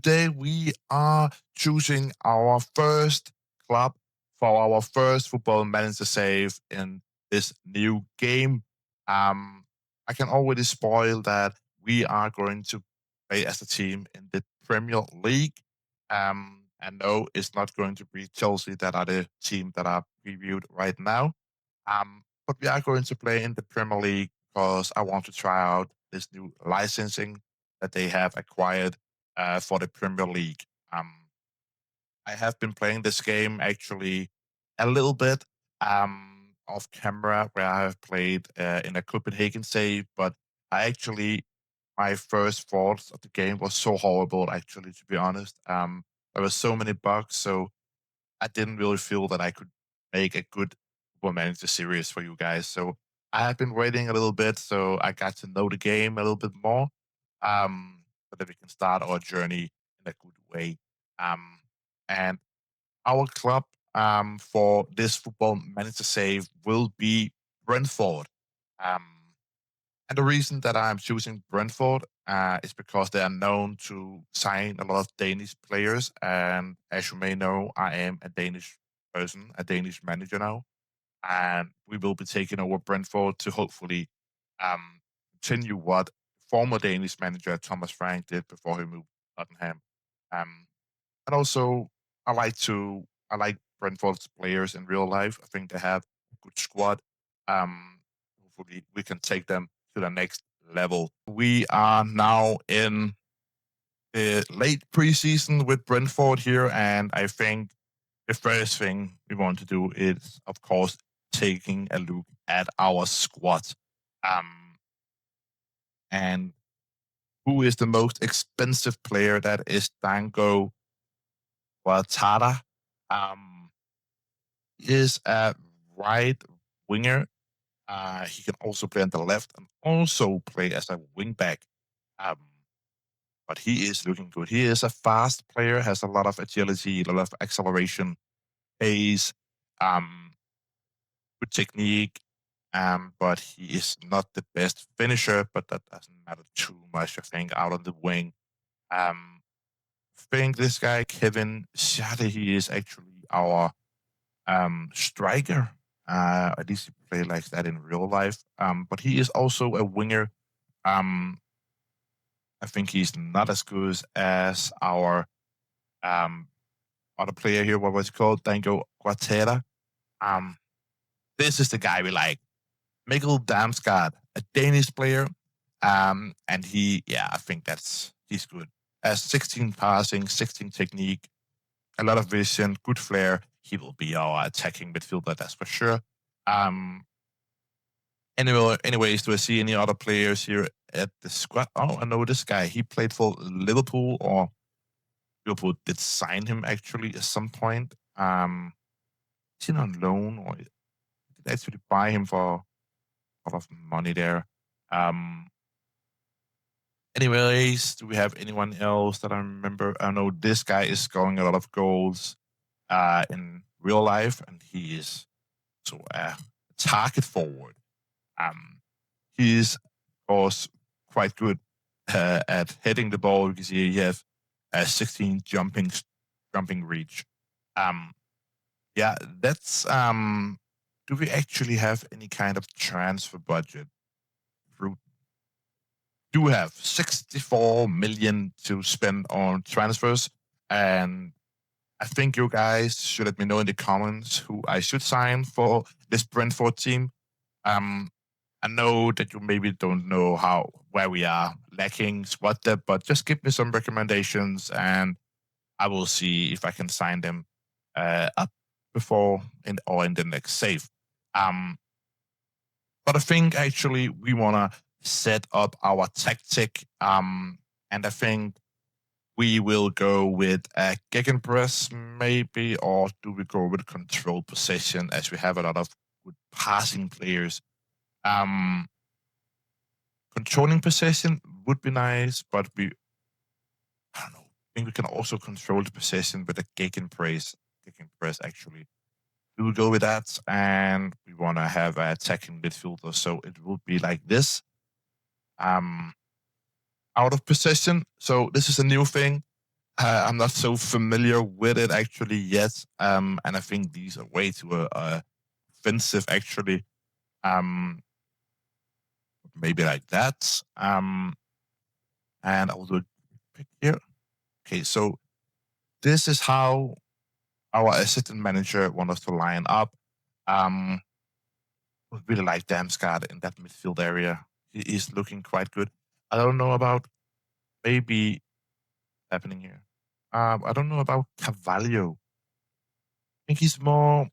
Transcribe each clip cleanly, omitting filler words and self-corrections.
today we are choosing our first club for our first football manager save in this new game. I can already spoil that we are going to play as a team in the Premier League. And no, it's not going to be Chelsea that are the team that are previewed right now. But we are going to play in the Premier League because I want to try out this new licensing that they have acquired for the Premier League. Um, I have been playing this game actually a little bit off camera, where I have played in a Copenhagen save, but my first thoughts of the game was so horrible, actually, to be honest. There were so many bugs, so I didn't really feel that I could make a good Football Manager series for you guys. So I have been waiting a little bit, so I got to know the game a little bit more, so that we can start our journey in a good way. Um, and our club for this Football Manager save will be Brentford. Um, and the reason that I'm choosing Brentford is because they are known to sign a lot of Danish players. And as you may know, I am a Danish person, a Danish manager now. And we will be taking over Brentford to hopefully um, continue what former Danish manager Thomas Frank did before he moved to Tottenham. Um, and also, I like Brentford's players in real life. I think they have a good squad. Hopefully, we can take them to the next level. We are now in the late preseason with Brentford here, and I think the first thing we want to do is, of course, taking a look at our squad. Um, and who is the most expensive player? That is Dango Ouattara. Um, is a right winger. He can also play on the left and also play as a wing back. Um, but he is looking good. He is a fast player, has a lot of agility, a lot of acceleration, pace, um, good technique. But he is not the best finisher, but that doesn't matter too much, I think, out on the wing. Um, I think this guy, Kevin Schade, he is actually our striker. At least he play like that in real life. But he is also a winger. Um, I think he's not as good as our um, other player here. What was he called? Dango Guatera. Um, this is the guy we like. Mikkel Damsgaard, a Danish player. And I think he's good. Has 16 passing, 16 technique, a lot of vision, good flair. He will be our attacking midfielder, that's for sure. Um, anyways, do I see any other players here at the squad? Oh, I know this guy. He played for Liverpool, or Liverpool did sign him actually at some point. Is he on loan, or did they actually buy him for a lot of money there? Um, anyways, do we have anyone else that I remember? I know this guy is scoring a lot of goals in real life, and he is so a target forward. Um, he is, of course, quite good at hitting the ball. You can see he has a 16 jumping reach. Um, yeah, that's. Do we actually have any kind of transfer budget? We do have 64 million to spend on transfers, and I think you guys should let me know in the comments who I should sign for this Brentford team. Um, I know that you maybe don't know where we are lacking squad depth, but just give me some recommendations, and I will see if I can sign them up before in the next save. Um, but I think actually we want to set up our tactic, and I think we will go with a gegenpress maybe, or do we go with control possession as we have a lot of good passing players? Um, Controlling possession would be nice, but I don't know. I think we can also control the possession with a gegenpress. Gegenpress actually. We will go with that, and we want to have an attacking midfielder, so it will be like this. Um, Out of possession. So this is a new thing. I'm not so familiar with it actually yet, and I think these are way too offensive actually. Um, Maybe like that. And I'll do a pick here. Okay, so this is how our assistant manager wants us to line up. Um, we really like Damsgaard in that midfield area. He is looking quite good. I don't know about maybe happening here. I don't know about Carvalho. I think he's more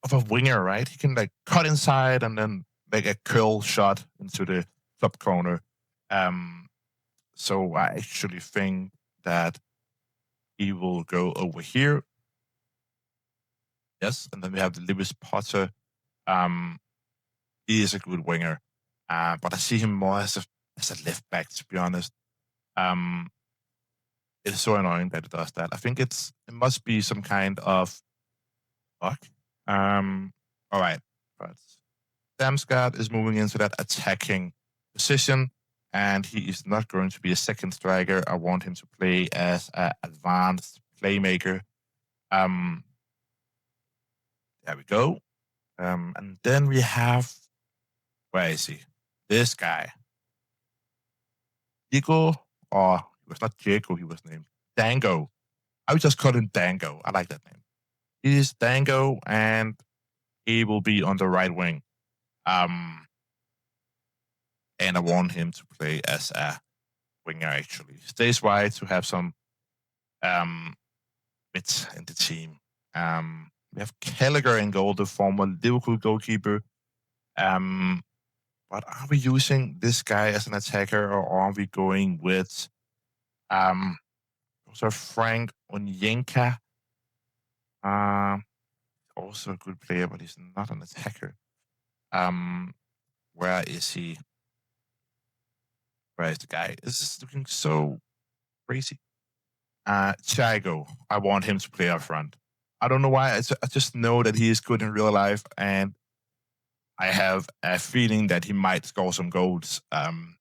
of a winger, right? He can like cut inside and then make a curl shot into the top corner. Um, so I actually think that he will go over here. Yes, and then we have the Lewis Potter. Um, he is a good winger, but I see him more as a left back. To be honest, um, it's so annoying that it does that. I think it must be some kind of bug. All right, but Damsgaard is moving into that attacking position, and he is not going to be a second striker. I want him to play as an advanced playmaker. Um, there we go. And then we have, where is he? This guy. Diego, or he was not Diego, he was named Dango. I would just call him Dango. I like that name. He is Dango, and he will be on the right wing. And I want him to play as a winger, actually. Stays wide to have some mids in the team. We have Gallagher in goal, the former Liverpool goalkeeper. But are we using this guy as an attacker, or are we going with also Frank Onyenka? Also a good player, but he's not an attacker. Where is he? Where is the guy? This is looking so crazy. Thiago, I want him to play up front. I don't know why. I just know that he is good in real life, and I have a feeling that he might score some goals. And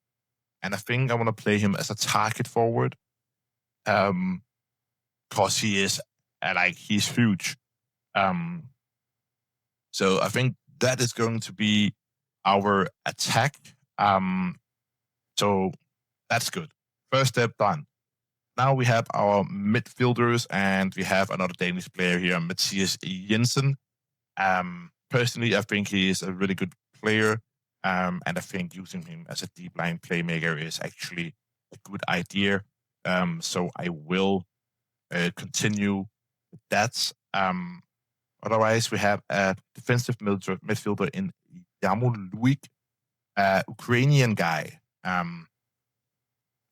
I think I want to play him as a target forward, because he is he's huge. So I think that is going to be our attack. So that's good. First step done. Now we have our midfielders, and we have another Danish player here, Mathias Jensen. Personally, I think he is a really good player, and I think using him as a deep line playmaker is actually a good idea. So I will continue with that. Otherwise, we have a defensive midfielder in Yarmolenko, Ukrainian guy.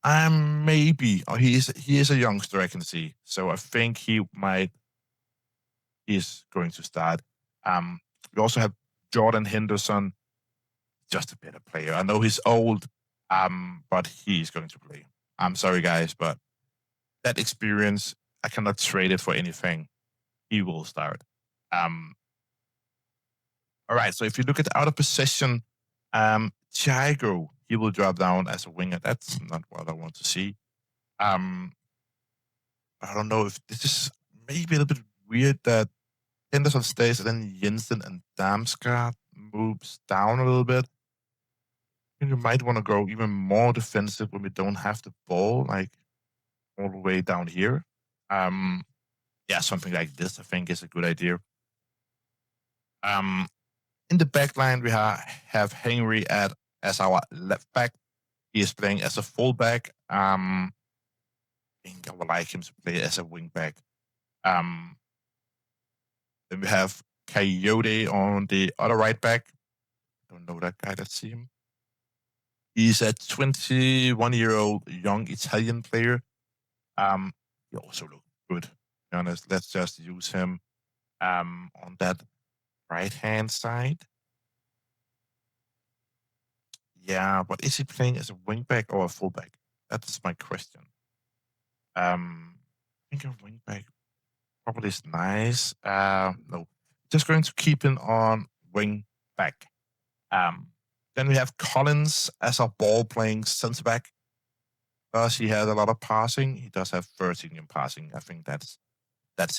Maybe, or he is a youngster, I can see. So I think he is going to start. We also have Jordan Henderson, just a better player. I know he's old, but he's going to play. I'm sorry, guys, but that experience, I cannot trade it for anything. He will start. All right, so if you look at out of possession, Thiago, he will drop down as a winger. That's not what I want to see. I don't know if this is maybe a little bit weird that Henderson stays and then Jensen and Damsgaard moves down a little bit. I think you might want to go even more defensive when we don't have the ball, like all the way down here. Yeah, something like this I think is a good idea. In the back line, we have Henry as our left back. He is playing as a fullback. I think I would like him to play as a wing back. Then we have Coyote on the other right back. I don't know that guy. Let's see him. He's a 21-year-old young Italian player. He also looks good. To be honest, let's just use him on that right-hand side. Yeah, but is he playing as a wingback or a fullback? That's my question. I think a wingback probably is nice. No, just going to keep him on wing back. Then we have Collins as our ball playing centre back. Does he has a lot of passing? He does have 13 in passing. I think that's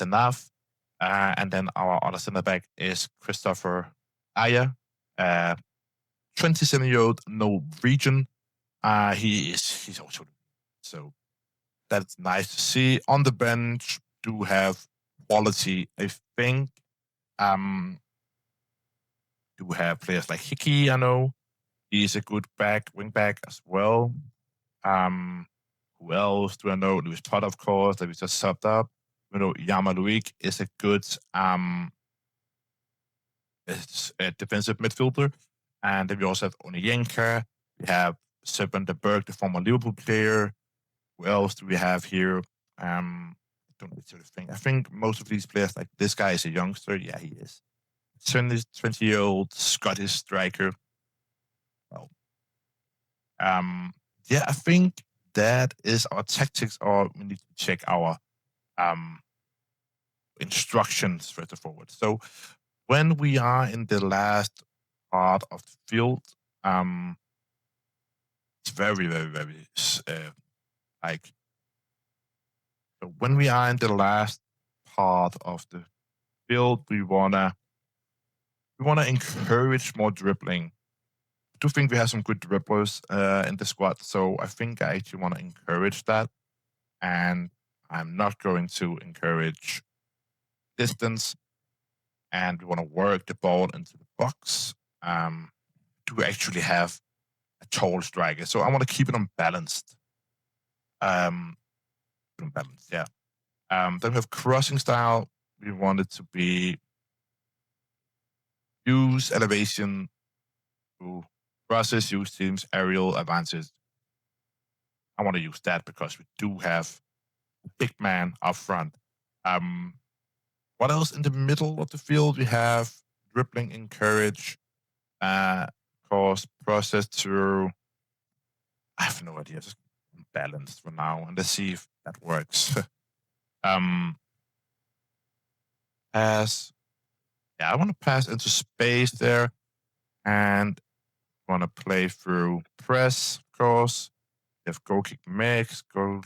enough. And then our other center back is Christopher Ayer, 27-year-old Norwegian. He's also so that's nice to see. On the bench, do have quality. I think do have players like Hickey. I know he's a good wing back as well. Um, who else do I know? Lewis Potter, of course, that we just subbed up. You know, Yamaluik is a good is a defensive midfielder. And then we also have Onyeka. We have Serpent de Berg, the former Liverpool player. Who else do we have here? I don't really think. I think most of these players, like this guy is a youngster. Yeah, he is. 20-year-old Scottish striker. Well, um, yeah, I think that is our tactics, or we need to check our um, instructions further forward. So when we are in the last part of the field, it's very, very, very like so when we are in the last part of the field, we wanna encourage more dribbling. I do think we have some good dribblers in the squad, so I think I actually want to encourage that, and I'm not going to encourage distance, and we want to work the ball into the box to actually have a tall striker. So I want to keep it unbalanced. Unbalanced, yeah. Then we have crossing style. We want it to be use elevation to crosses, use teams, aerial advances. I want to use that because we do have a big man up front. What else in the middle of the field? We have dribbling, encourage, course, process through. I have no idea. Just balanced for now, and let's see if that works. Pass. Yeah, I want to pass into space there, and want to play through press, of course. We have goal kick mix, goal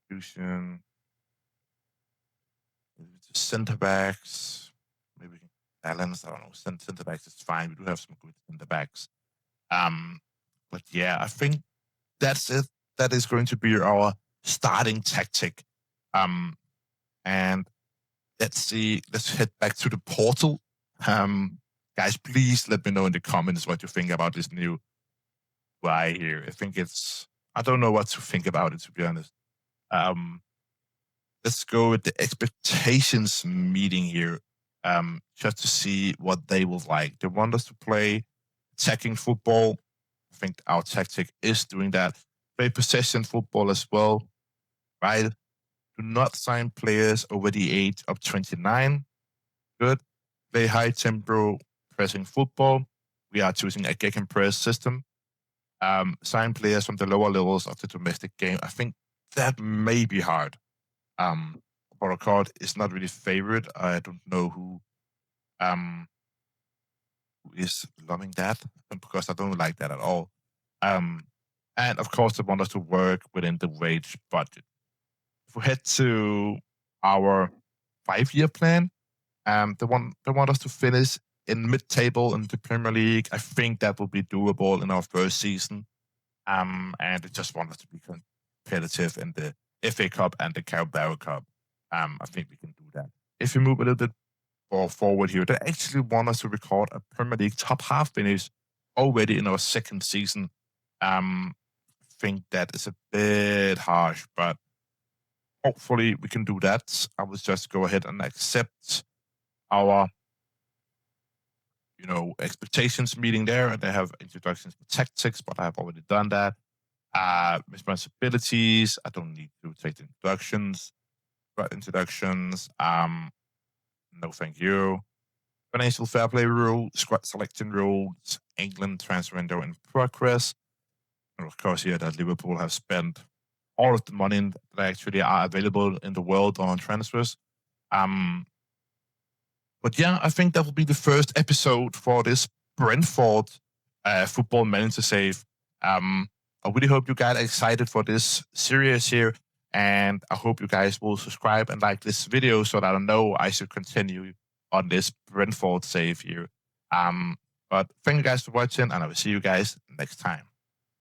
fusion, center backs. Maybe we can balance. I don't know. Center backs is fine. We do have some good center backs. But yeah, I think that's it. That is going to be our starting tactic. And let's see. Let's head back to the portal. Guys, please let me know in the comments what you think about this new UI here. I think I don't know what to think about it, to be honest. Let's go with the expectations meeting here, just to see what they will like. They want us to play attacking football. I think our tactic is doing that. Play possession football as well, right? Do not sign players over the age of 29. Good. Play high tempo pressing football. We are choosing a Gegenpress press system. Sign players from the lower levels of the domestic game. I think that may be hard. Boracard is not really favorite. I don't know who is loving that because I don't like that at all. And of course, they want us to work within the wage budget. If we head to our 5-year plan, they want us to finish in mid-table in the Premier League. I think that will be doable in our first season. And they just want us to be competitive in the FA Cup and the Carabao Cup. I think we can do that. If we move a little bit more forward here, they actually want us to record a Premier League top half finish already in our second season. I think that is a bit harsh, but hopefully we can do that. I will just go ahead and accept our expectations meeting there, and they have introductions to tactics, but I have already done that. Responsibilities, I don't need to take the introductions. But introductions, no thank you. Financial fair play rule, squad selection rules, England transfer window in progress. And of course here that Liverpool have spent all of the money that actually are available in the world on transfers. But yeah, I think that will be the first episode for this Brentford football manager save. I really hope you got excited for this series here. And I hope you guys will subscribe and like this video so that I know I should continue on this Brentford save here. But thank you guys for watching, and I will see you guys next time.